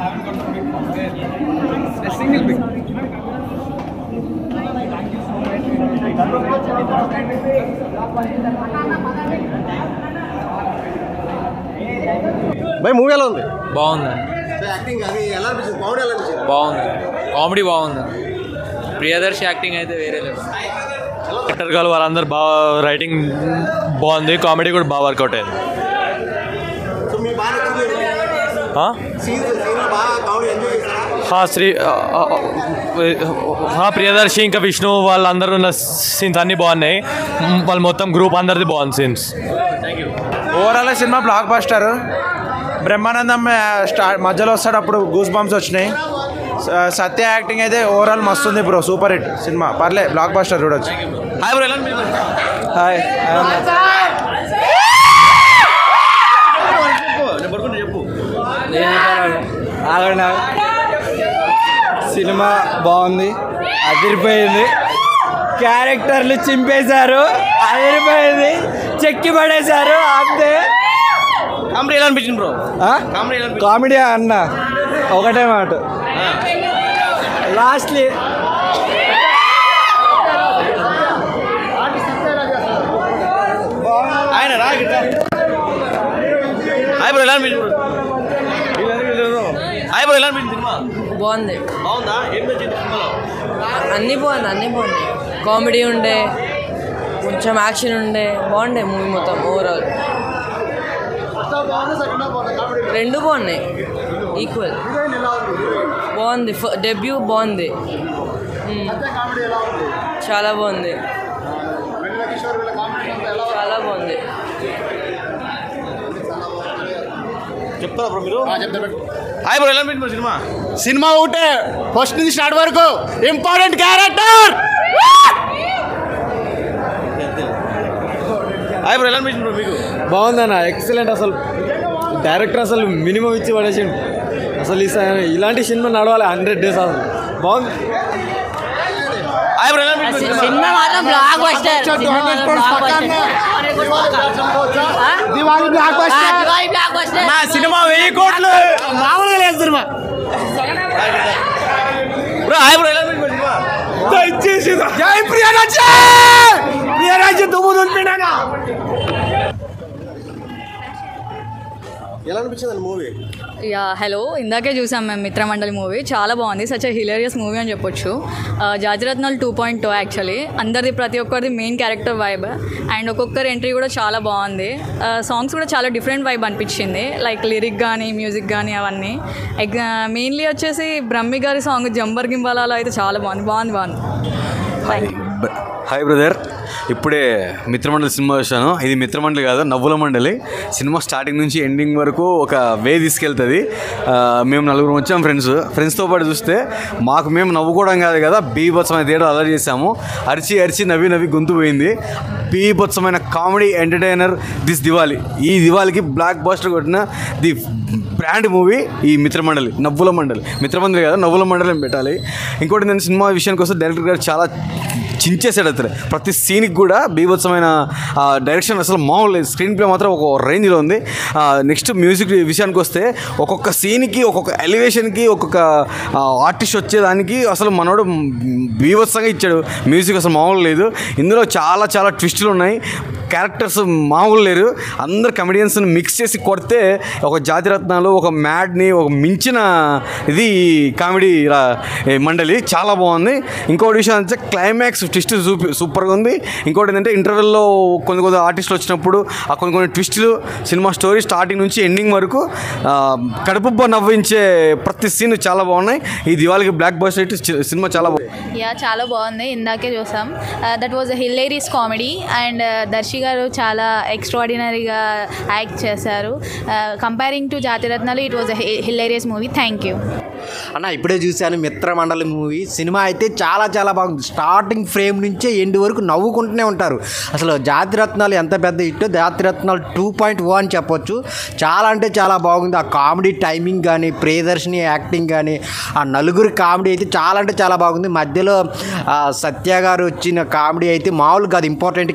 haven't got the big a single big. भाई movie ఎలా ఉంది? బాగుంది. యాక్టింగ్ అది ఎలా అనిపించింది? కామెడీ ఎలా అనిపించింది? బాగుంది. కామెడీ బాగుంది. ప్రియదర్శి యాక్టింగ్ అయితే వేరే లేదు. యాక్టర్ గారు వాళ్ళందరూ బాగా రైటింగ్ బాగుంది. కామెడీ కూడా బాగా వర్కౌట్ అయింది. సో మీ బాగా నచ్చింది సీన్ బాగా కామెడీ ఎంజాయ్ చేశారా? ప్రియదర్శి ఇంకా విష్ణు వాళ్ళందరూ ఉన్న సీన్స్ అన్నీ బాగున్నాయి. వాళ్ళు మొత్తం గ్రూప్ అందరిది బాగుంది scenes. Overall cinema block buster. Brahmanandam మధ్యలో వస్తాడు, అప్పుడు గూస్ బంప్స్ వచ్చినాయి. సత్య యాక్టింగ్ అయితే ఓవరాల్ మస్తు ఉంది బ్రో, సూపర్ హిట్ సినిమా. పర్లే బ్లాక్ బస్టర్ చూడొచ్చు. హాయ్ సినిమా బాగుంది, అదిరిపోయింది. క్యారెక్టర్లు చింపేశారు, అదిరిపోయింది. చెక్కి పడేశారు అంతే. కామెడీ ఎలా అనిపించింది బ్రో? కామెడీ అన్న ఒకటే మాట, లాస్ట్లీ బాగుంది. అన్నీ బాగున్నాయి. కామెడీ ఉండే, కొంచెం యాక్షన్ ఉండే, బాగుండే మూవీ మొత్తం ఓవరాల్. రెండు బాగున్నాయి ఈక్వల్. బాగుంది, డెబ్యూ బాగుంది, చాలా బాగుంది, చాలా బాగుంది. చెప్తారా బ్రో మీరు? హాయ్ బ్రో, ఎలా అనిపించింది సినిమా? సినిమా ఒకటే ఫస్ట్ నుంచి స్టార్ట్ వరకు ఇంపార్టెంట్ క్యారెక్టర్. హాయ్ బ్రో, ఎలా అనిపించింది బ్రో మీకు? బాగుందన్న, ఎక్సలెంట్. అసలు డైరెక్టర్ అసలు మినిమం ఇచ్చి పడేసిండు. అసలు ఇలాంటి సినిమా నడవాలి 100 days. అసలు బాగుంది. హాయ్ బ్రో, ఎలా అనిపించింది సినిమా మాత్రం block buster. Diwali block buster. నా సినిమా 1000 కోట్లు మామూలుగా లేదు సినిమా. బ్రో హాయ్ బ్రో, ఎలా అనిపించింది సినిమా? దయచేసి జై ప్రియరాజ్య దుమ్ము దులిపినాగా. ఎలా అనిపించింది మూవీ? యా హలో, ఇందాకే చూసాం మేము మిత్రమండలి మూవీ. చాలా బాగుంది. సచ్ హిలేరియస్ మూవీ అని చెప్పొచ్చు. జాతిరత్నాలు 2.0 యాక్చువల్లీ. అందరిది ప్రతి ఒక్కరిది మెయిన్ క్యారెక్టర్ వైబ్ అండ్ ఒక్కొక్కరి ఎంట్రీ కూడా చాలా బాగుంది. సాంగ్స్ కూడా చాలా డిఫరెంట్ వైబ్ అనిపించింది, లైక్ లిరిక్ కానీ మ్యూజిక్ కానీ అవన్నీ. మెయిన్లీ వచ్చేసి బ్రహ్మి గారి సాంగ్ జంబర్ గింబాలాలో అయితే చాలా బాగుంది. హాయ్ బ్రదర్, ఇప్పుడే మిత్రమండలి సినిమా చూశాను. ఇది మిత్రమండలి కాదు, నవ్వుల మండలి. సినిమా స్టార్టింగ్ నుంచి ఎండింగ్ వరకు ఒక వే తీసుకెళ్తుంది. మేము నలుగురు వచ్చాం ఫ్రెండ్స్తో పాటు చూస్తే మాకు మేము నవ్వుకోవడం కాదు కదా, బీభత్సమైన థియేటర్ అలర్ట్ చేసాము. అరిచి నవ్వి గొంతు పోయింది. బీభత్సమైన కామెడీ ఎంటర్టైనర్ దిస్ దివాళీ. ఈ దివాళీకి బ్లాక్ బస్టర్ కొట్టిన ది బ్రాండ్ మూవీ ఈ మిత్రమండలి. నవ్వుల మండలి, మిత్రమండలి కాదు నవ్వుల మండలి పెట్టాలి. ఇంకోటి నేను సినిమా విషయానికి వస్తే డైరెక్టర్ గారు చాలా చించేసాడు. అతను ప్రతి సీన్కి కూడా బీభత్సమైన డైరెక్షన్, అసలు మామూలు లేదు. స్క్రీన్ ప్లే మాత్రం ఒక రేంజ్లో ఉంది. నెక్స్ట్ మ్యూజిక్ విషయానికి వస్తే ఒక్కొక్క సీన్కి ఒక్కొక్క ఎలివేషన్కి ఒక్కొక్క ఆర్టిస్ట్ వచ్చేదానికి అసలు మనోడు బీభత్సంగా ఇచ్చాడు. మ్యూజిక్ అసలు మామూలు లేదు. ఇందులో చాలా ట్విస్టులు ఉన్నాయి. క్యారెక్టర్స్ మామూలు లేరు. అందరు కమెడియన్స్ని మిక్స్ చేసి కొడితే ఒక జాతిరత్నాలు, ఒక మ్యాడ్ని ఒక మించిన ఇది కామెడీ మండలి. చాలా బాగుంది. ఇంకోటి విషయం అంటే క్లైమాక్స్ ట్విస్ట్ సూపర్గా ఉంది. ఇంకోటి ఏంటంటే ఇంటర్వెల్లో కొన్ని ఆర్టిస్టులు వచ్చినప్పుడు ఆ కొన్ని ట్విస్టులు, సినిమా స్టోరీ స్టార్టింగ్ నుంచి ఎండింగ్ వరకు కడుపుబ్బ నవ్వించే ప్రతి సీన్ చాలా బాగున్నాయి. ఈ దివాళీకి బ్లాక్ బస్టర్ సినిమా చాలా బాగుంది. చాలా బాగుంది. ఇందాకే చూసాం. That was hilarious comedy and Darshi garu చాలా ఎక్స్ట్రాడినరీగా యాక్ట్ చేశారు. Comparing to Jathiratnalu it was hilarious movie. Thank you. అన్న ఇప్పుడే చూశాను మిత్రమండలి మూవీ. సినిమా అయితే చాలా చాలా బాగుంది. స్టార్టింగ్ ఫ్రేమ్ నుంచే ఎండ్ వరకు నవ్వుకుంటూనే ఉంటారు. అసలు జాతిరత్నాలు ఎంత పెద్ద హిట్, జాతిరత్నాలు 2.0 అని చెప్పొచ్చు. చాలా అంటే చాలా బాగుంది. ఆ కామెడీ టైమింగ్ కానీ, ప్రియదర్శిని యాక్టింగ్ కానీ, ఆ నలుగురి కామెడీ అయితే చాలా అంటే చాలా బాగుంది. మధ్యలో సత్య గారు వచ్చిన కామెడీ అయితే మామూలు కాదు. ఇంపార్టెంట్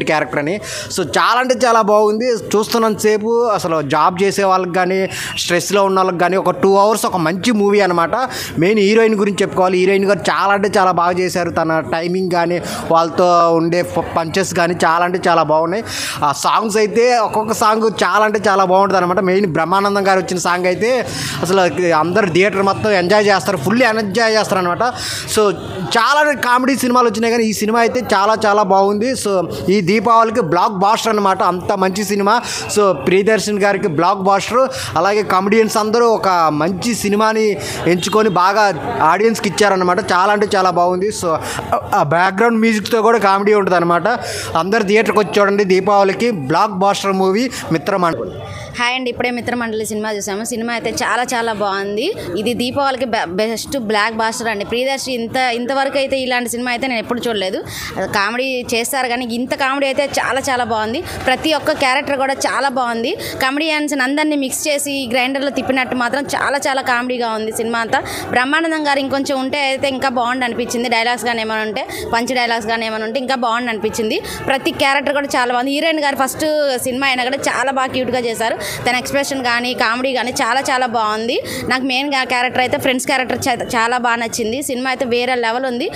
క్యారెక్టర్ అని. సో చాలా అంటే చాలా బాగుంది. చూస్తున్నంతసేపు అసలు జాబ్ చేసే వాళ్ళకి కానీ, స్ట్రెస్లో ఉన్న వాళ్ళకి కానీ ఒక 2 hours ఒక మంచి మూవీ అనమాట. మెయిన్ హీరోయిన్ గురించి చెప్పుకోవాలి. హీరోయిన్ గారు చాలా అంటే చాలా బాగా చేశారు. తన టైమింగ్ కానీ, వాళ్ళతో ఉండే పంచెస్ కానీ చాలా అంటే చాలా బాగున్నాయి. ఆ సాంగ్స్ అయితే ఒక్కొక్క సాంగ్ చాలా అంటే చాలా బాగుంటుంది అనమాట. మెయిన్ బ్రహ్మానందం గారు వచ్చిన సాంగ్ అయితే అసలు అందరు థియేటర్ మొత్తం ఎంజాయ్ చేస్తారు, ఫుల్లీ ఎంజాయ్ చేస్తారు అనమాట. సో చాలా కామెడీ సినిమాలు వచ్చినాయి కానీ ఈ సినిమా అయితే చాలా చాలా బాగుంది. సో ఈ దీపావళికి బ్లాక్ బాస్టర్ అనమాట. అంత మంచి సినిమా. సో ప్రియదర్శన్ గారికి బ్లాక్ బాస్టర్. అలాగే కామెడియన్స్ అందరూ ఒక మంచి సినిమాని ఎంచుకొని బాగా ఆడియన్స్కి ఇచ్చారనమాట. చాలా అంటే చాలా బాగుంది. సో ఆ బ్యాక్గ్రౌండ్ మ్యూజిక్తో కూడా కామెడీ ఉంటుంది అనమాట. అందరు థియేటర్కి వచ్చి చూడండి. దీపావళికి బ్లాక్ బాస్టర్ మూవీ మిత్రమండలి. హాయ్ అండి, ఇప్పుడే మిత్రమండలి సినిమా చూసాము. సినిమా అయితే చాలా చాలా బాగుంది. ఇది దీపావళికి బెస్ట్ బ్లాక్ బాస్టర్ అండి. ప్రియదర్శి ఇంతవరకు అయితే ఇలాంటి సినిమా అయితే నేను ఎప్పుడు చూడలేదు. కామెడీ చేస్తారు కానీ ఇంత కామెడీ అయితే చాలా చాలా బాగుంది. ప్రతి ఒక్క క్యారెక్టర్ కూడా చాలా బాగుంది. కామెడియన్స్ అందరినీ మిక్స్ చేసి గ్రైండర్లో తిప్పినట్టు మాత్రం చాలా చాలా కామెడీగా ఉంది సినిమా అంతా. బ్రహ్మానందం గారు ఇంకొంచెం ఉంటే అయితే ఇంకా బాగుండి అనిపించింది. డైలాగ్స్ కానీ ఏమైనా ఉంటే, పంచ్ డైలాగ్స్ కానీ ఏమైనా ఉంటే ఇంకా బాగుండి అనిపించింది. ప్రతి క్యారెక్టర్ కూడా చాలా బాగుంది. హీరోయిన్ గారు ఫస్ట్ సినిమా అయినా కూడా చాలా బాగా క్యూట్గా చేశారు. తన ఎక్స్ప్రెషన్ కానీ, కామెడీ కానీ చాలా చాలా బాగుంది. నాకు మెయిన్ క్యారెక్టర్ అయితే ఫ్రెండ్స్ క్యారెక్టర్ చాలా బాగా నచ్చింది. సినిమా అయితే వేరే లెవెల్ ఉంది.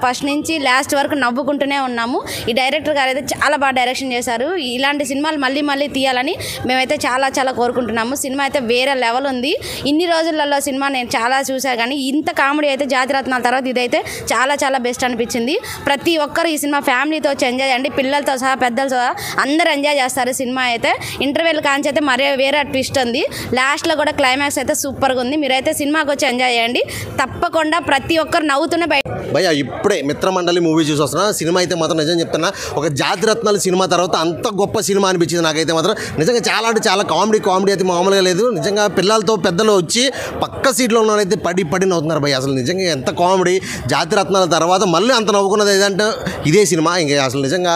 ఫస్ట్ నుంచి లాస్ట్ వరకు నవ్వుకుంటూనే ఉన్నాము. ఈ డైరెక్టర్ గారు అయితే చాలా బాగా డైరెక్షన్ చేశారు. ఇలాంటి సినిమాలు మళ్ళీ మళ్ళీ తీయాలని మేమైతే చాలా చాలా కోరుకుంటున్నాము. సినిమా అయితే వేరే లెవెల్ ఉంది. ఇన్ని రోజులలో సినిమా నేను చాలా చూసాను కానీ ఇంత కామెడీ అయితే జాతిరత్నాల తర్వాత ఇదైతే చాలా చాలా బెస్ట్ అనిపించింది. ప్రతి ఒక్కరు ఈ సినిమా ఫ్యామిలీతో వచ్చి ఎంజాయ్ చేయండి. పిల్లలతో సహా పెద్దలతో సహా అందరూ ఎంజాయ్ చేస్తారు. సినిమా అయితే ఇంటర్వెల్ కాంచి అయితే మరే వేరే ట్విస్ట్ ఉంది. లాస్ట్లో కూడా క్లైమాక్స్ అయితే సూపర్గా ఉంది. మీరైతే సినిమాకి వచ్చి ఎంజాయ్ చేయండి. తప్పకుండా ప్రతి ఒక్కరు నవ్వుతూనే భయ్యా ఇప్పుడే మిత్రమండలి మూవీ చూసి వస్తున్నా. సినిమా అయితే మాత్రం నిజం చెప్తున్నా, ఒక జాతిరత్నాల సినిమా తర్వాత అంత గొప్ప సినిమా అనిపించింది నాకైతే మాత్రం. నిజంగా చాలా అంటే చాలా కామెడీ అయితే మామూలుగా లేదు. నిజంగా పిల్లలతో పెద్దలు వచ్చి పక్క సీట్లో ఉన్నవారైతే పడి నవ్వుతున్నారు భయ్య. అసలు నిజంగా ఎంత కామెడీ. జాతిరత్నాల తర్వాత మళ్ళీ అంత నవ్వుకున్నది ఏదంటే ఇదే సినిమా. ఇంకా అసలు నిజంగా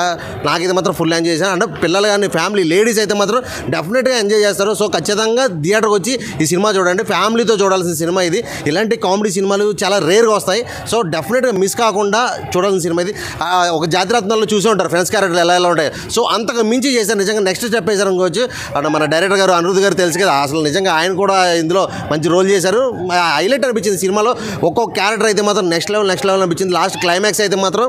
నాకైతే మాత్రం ఫుల్ ఎంజాయ్ చేశాను. అంటే పిల్లలు కానీ ఫ్యామిలీ లేడీస్ అయితే మాత్రం డెఫినెట్గా ఎంజాయ్ చేస్తారు. సో ఖచ్చితంగా థియేటర్కి వచ్చి ఈ సినిమా చూడండి. ఫ్యామిలీతో చూడాల్సిన సినిమా ఇది. ఇలాంటి కామెడీ సినిమాలు చాలా రేర్గా వస్తాయి. సో డెఫినెట్గా మిస్ కాకుండా చూడాల్సిన సినిమా ఇది. ఒక జాతిరత్నాల్లో చూసే ఉంటారు ఫ్రెండ్స్ క్యారెక్టర్లు ఎలా ఉంటాయి. సో అంతకు మించి చేశారు. నిజంగా నెక్స్ట్ స్టెప్ వేశారు అనుకోవచ్చు. మన డైరెక్టర్ గారు అనిరుద్ధ్ గారు తెలుసు కదా, అసలు నిజంగా ఆయన కూడా ఇందులో మంచి రోల్ చేశారు. హైలైట్ అనిపించింది సినిమాలో. ఒక్కొక్క క్యారెక్టర్ అయితే మాత్రం నెక్స్ట్ లెవెల్ అనిపించింది. లాస్ట్ క్లైమాక్స్ అయితే మాత్రం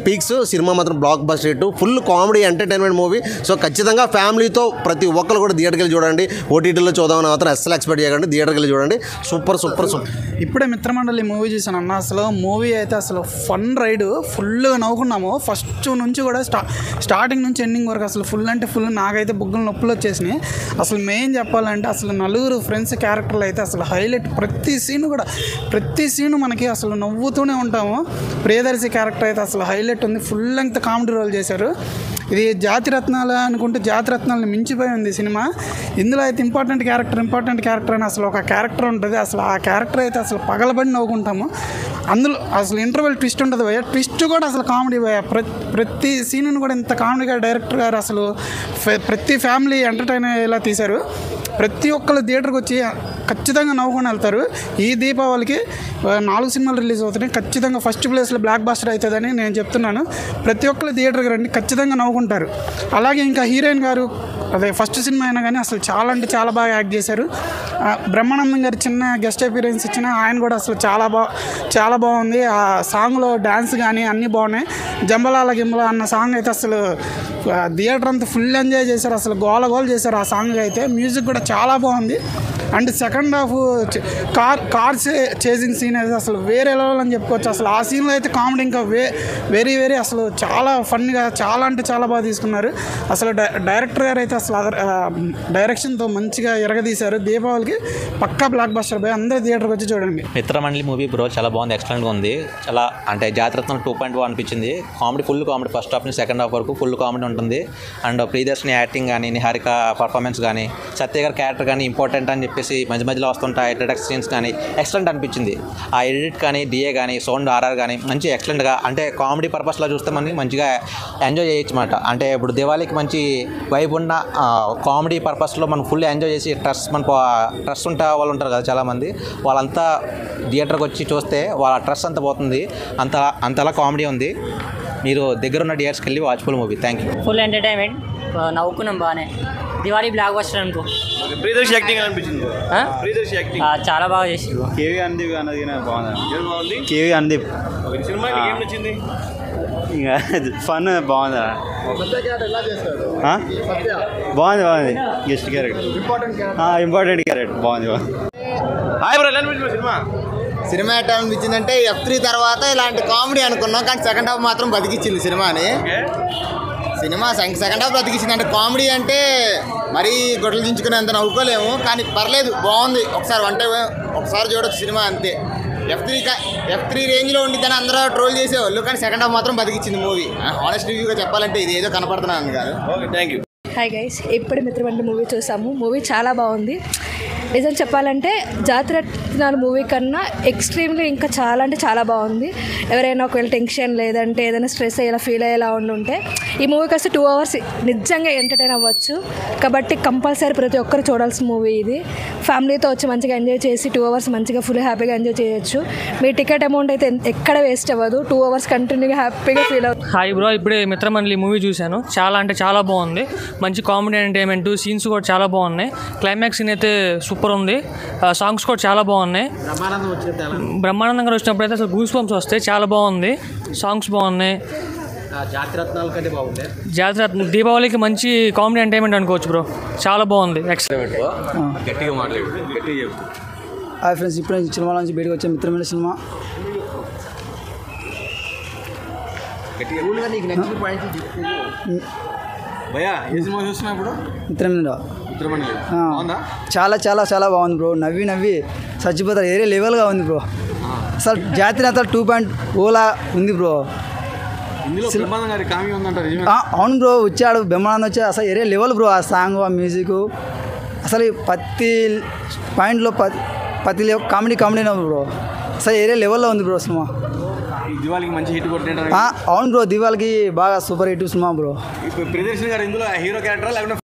పీక్స్. సినిమా మాత్రం block buster hit. Full comedy entertainment movie. So ఖచ్చితంగా ఫ్యామిలీతో ప్రతి ఒక్కరు కూడా థియేటర్కి వెళ్ళి చూడండి. ఓటీటీలో చూద్దామని మాత్రం అస్సలు ఎక్స్పెక్ట్ చేయకండి. థియేటర్కి వెళ్ళి చూడండి. సూపర్. ఇప్పుడే మిత్రమండలి మూవీ చూసాను అన్న. అసలు మూవీ అయితే అసలు ఫన్ రైడ్. ఫుల్గా నవ్వుకున్నాము. ఫస్ట్ నుంచి కూడా స్టార్టింగ్ నుంచి ఎండింగ్ వరకు అసలు ఫుల్ అంటే ఫుల్. నాకైతే బుగ్గలు నొప్పులు వచ్చేసినాయి. అసలు మెయిన్ చెప్పాలంటే అసలు నలుగురు ఫ్రెండ్స్ క్యారెక్టర్లు అయితే అసలు హైలైట్. ప్రతి సీను మనకి అసలు నవ్వుతూనే ఉంటాము. ప్రియదర్శి క్యారెక్టర్ అయితే అసలు హైలైట్ ఉంది. ఫుల్ లెంగ్త్ కామెడీ రోల్ చేశారు. ఇది జాతిరత్నాలు అనుకుంటే జాతిరత్నాలను మించిపోయి ఉంది సినిమా. ఇందులో అయితే ఇంపార్టెంట్ క్యారెక్టర్ అని అసలు ఒక క్యారెక్టర్ ఉంటుంది. అసలు ఆ క్యారెక్టర్ అయితే అసలు పగలబడి నవ్వుకుంటాము. అందులో అసలు ఇంటర్వెల్ ట్విస్ట్ ఉంటుంది భయ్య. ట్విస్ట్ కూడా అసలు కామెడీ భయ్య. ప్రతి సీన్ను కూడా ఇంత కామెడీగా డైరెక్టర్ గారు అసలు ప్రతి ఫ్యామిలీ ఎంటర్టైన్ అయ్యేలా తీశారు. ప్రతి ఒక్కరు థియేటర్కి వచ్చి ఖచ్చితంగా నవ్వుకొని వెళ్తారు. ఈ దీపావళికి 4 సినిమాలు రిలీజ్ అవుతున్నాయి. ఖచ్చితంగా ఫస్ట్ ప్లేస్లో బ్లాక్ బాస్టర్ అవుతుందని నేను చెప్తున్నాను. ప్రతి ఒక్కరు థియేటర్కి రండి, ఖచ్చితంగా నవ్వుకుంటారు. అలాగే ఇంకా హీరోయిన్ గారు అదే ఫస్ట్ సినిమా అయినా కానీ అసలు చాలా అంటే చాలా బాగా యాక్ట్ చేశారు. బ్రహ్మానందం గారు చిన్న గెస్ట్ అపీరెన్స్ ఇచ్చిన ఆయన కూడా అసలు చాలా బాగుంది. ఆ సాంగ్లో డ్యాన్స్ కానీ అన్నీ బాగున్నాయి. జంబలాల గింబల అన్న సాంగ్ అయితే అసలు థియేటర్ అంతా ఫుల్ ఎంజాయ్ చేశారు. అసలు గోల చేశారు ఆ సాంగ్ అయితే. మ్యూజిక్ కూడా చాలా బాగుంది. And second half car chasing scene అయితే అసలు వేరే లెవెల్ అని చెప్పుకోవచ్చు. అసలు ఆ సీన్లో అయితే కామెడీ ఇంకా వెరీ అసలు చాలా ఫన్గా చాలా అంటే చాలా బాగా తీసుకున్నారు. అసలు డైరెక్టర్ గారు అయితే అసలు డైరెక్షన్తో మంచిగా ఎరగదీశారు. దీపావళికి పక్కా బ్లాక్ బస్టర్ పోయి అందరూ థియేటర్కి వచ్చి చూడండి. మిత్రమండలి మూవీ బ్రో చాలా బాగుంది, ఎక్సలెంట్గా ఉంది. చాలా అంటే జాతిరత్నం 2.1 అనిపించింది. Comedy full comedy, first half నుంచి సెకండ్ హాఫ్ వరకు ఫుల్ కామెడీ ఉంటుంది. అండ్ ప్రియదర్శిని యాక్టింగ్ కానీ, నిహారిక పర్ఫార్మెన్స్ కానీ, సత్య గారి క్యారెక్టర్ కానీ ఇంపార్టెంట్ అని చెప్పేసి మధ్యలో వస్తుంటాయి ఇంట్రడక్షన్ సీన్స్ కానీ ఎక్సలెంట్ అనిపించింది. ఆ ఎడిట్ కానీ, డిఏ కానీ, సౌండ్ ఆర్ఆర్ కానీ మంచి ఎక్సలెంట్గా, అంటే కామెడీ పర్పస్లో చూస్తే మనకి మంచిగా ఎంజాయ్ చేయొచ్చు అన్నమాట. అంటే ఇప్పుడు దివాళీకి మంచి వైబ్ ఉన్న కామెడీ పర్పస్లో మనం ఫుల్ ఎంజాయ్ చేసి ట్రస్ ఉంటే వాళ్ళు ఉంటారు కదా చాలామంది, వాళ్ళంతా థియేటర్కి వచ్చి చూస్తే వాళ్ళ ట్రస్ అంతా పోతుంది. అంతలా కామెడీ ఉంది. మీరు దగ్గర ఉన్న థియేటర్స్కి వెళ్ళి watchful movie. Thank you. Full entertainment, నవ్వుకున్నాం బాగానే. దివాళీ బ్లాక్ బస్టర్ అనుకో. ప్రియదర్శి యాక్టింగ్ అనిపించింది. ప్రియదర్శి యాక్టింగ్ చాలా బాగా చేసిండు. కేవీ అనుదీప్ అన్నది బాగుంది. కేవీ అనుదీప్ సినిమా ఏం నచ్చింది? ఇంకా ఫన్ బాగుంది. బాగుంది గెస్ట్ క్యారెక్టర్, ఇంపార్టెంట్ క్యారెక్టర్ బాగుంది. హాయ్ బ్రో, ఎలా అనిపించింది సినిమా? సినిమా ఎట్లా అనిపించిందంటే F3 తర్వాత ఇలాంటి కామెడీ అనుకున్నాం, కానీ సెకండ్ హాఫ్ మాత్రం బతికిచ్చింది సినిమాని. సినిమా సెకండ్ హాఫ్ బతికిచ్చింది. అంటే కామెడీ అంటే మరీ గొడ్డలు దించుకునేంత నవ్వుకోలేము, కానీ పర్లేదు, బాగుంది. ఒకసారి చూడొచ్చు సినిమా, అంతే. F3 రేంజ్లో ఉండిద్దని అందరూ ట్రోల్ చేసేవాళ్ళు, కానీ సెకండ్ హాఫ్ మాత్రం బతికిచ్చింది మూవీ. హానెస్ట్ రివ్యూగా చెప్పాలంటే ఇది ఏదో కనపడుతున్నాను కాదు. Okay, thank you. Hi guys, ఇప్పుడు మిత్రమండలి మూవీ చూసాము. మూవీ చాలా బాగుంది. నిజం చెప్పాలంటే జాతిరత్నాల మూవీ కన్నా ఎక్స్ట్రీమ్లీ ఇంకా చాలా అంటే చాలా బాగుంది. ఎవరైనా ఒకవేళ టెన్షన్ లేదంటే ఏదైనా స్ట్రెస్ అయ్యేలా ఫీల్ అయ్యేలా ఉంటే ఈ మూవీకి వస్తే 2 hours నిజంగా ఎంటర్టైన్ అవ్వచ్చు. కాబట్టి కంపల్సరీ ప్రతి ఒక్కరు చూడాల్సిన మూవీ ఇది. ఫ్యామిలీతో వచ్చి మంచిగా ఎంజాయ్ చేసి 2 hours మంచిగా ఫుల్ హ్యాపీగా ఎంజాయ్ చేయొచ్చు. మీ టికెట్ అమౌంట్ అయితే ఎక్కడ వేస్ట్ అవ్వదు. 2 hours కంటిన్యూగా హ్యాపీగా ఫీల్ అవుతుంది. హాయ్ బ్రో, ఇప్పుడే మిత్రమండలి మూవీ చూశాను. చాలా అంటే చాలా బాగుంది. మంచి కామెడీ ఎంటర్టైన్మెంట్, సీన్స్ కూడా చాలా బాగున్నాయి. క్లైమాక్స్ సీన్ అయితే సూపర్ ఉంది. సాంగ్స్ కూడా చాలా బాగున్నాయి. బ్రహ్మానందం గారు వచ్చినప్పుడు అయితే అసలు గూస్ బంప్స్ వస్తాయి. చాలా బాగుంది. సాంగ్స్ బాగున్నాయి. జాతిరత్నాల కంటే బాగుంది. జాతిరత్న దీపావళికి మంచి కామెడీ ఎంటర్టైన్మెంట్ అనుకోవచ్చు బ్రో. చాలా బాగుంది. గట్టిగా మాట్లాడు, గట్టిగా చెప్పు. హాయ్ ఫ్రెండ్స్, ఇప్పుడే సినిమా నుంచి బయటకు వచ్చే మిత్రమండలి సినిమా. నీకు నచ్చిన పాయింట్లు భయ్యా, ఏ సినిమా చూస్తున్నా ఇప్పుడు? మిత్రమండలి చాలా చాలా చాలా బాగుంది బ్రో. నవ్వి చచ్చిపోతారు. ఏరే లెవెల్గా ఉంది బ్రో. అసలు జాతిరత్నాలు 2.0 ఉంది బ్రో. అవును బ్రో, వచ్చాడు బ్రహ్మానందం వచ్చాడు. అసలు ఏరే లెవెల్ బ్రో. ఆ సాంగ్, ఆ మ్యూజిక్, అసలు ప్రతి పాయింట్లో ప్రతి కామెడీ బ్రో. అసలు ఏరే లెవెల్లో ఉంది బ్రో సినిమా. దివాళికి మంచి హిట్ కొట్టిన. అవును బ్రో, దివాళికి బాగా super hit cinema bro. Priyadarshini గారు ఇందులో హీరో క్యారెక్టర్ లేకపోతే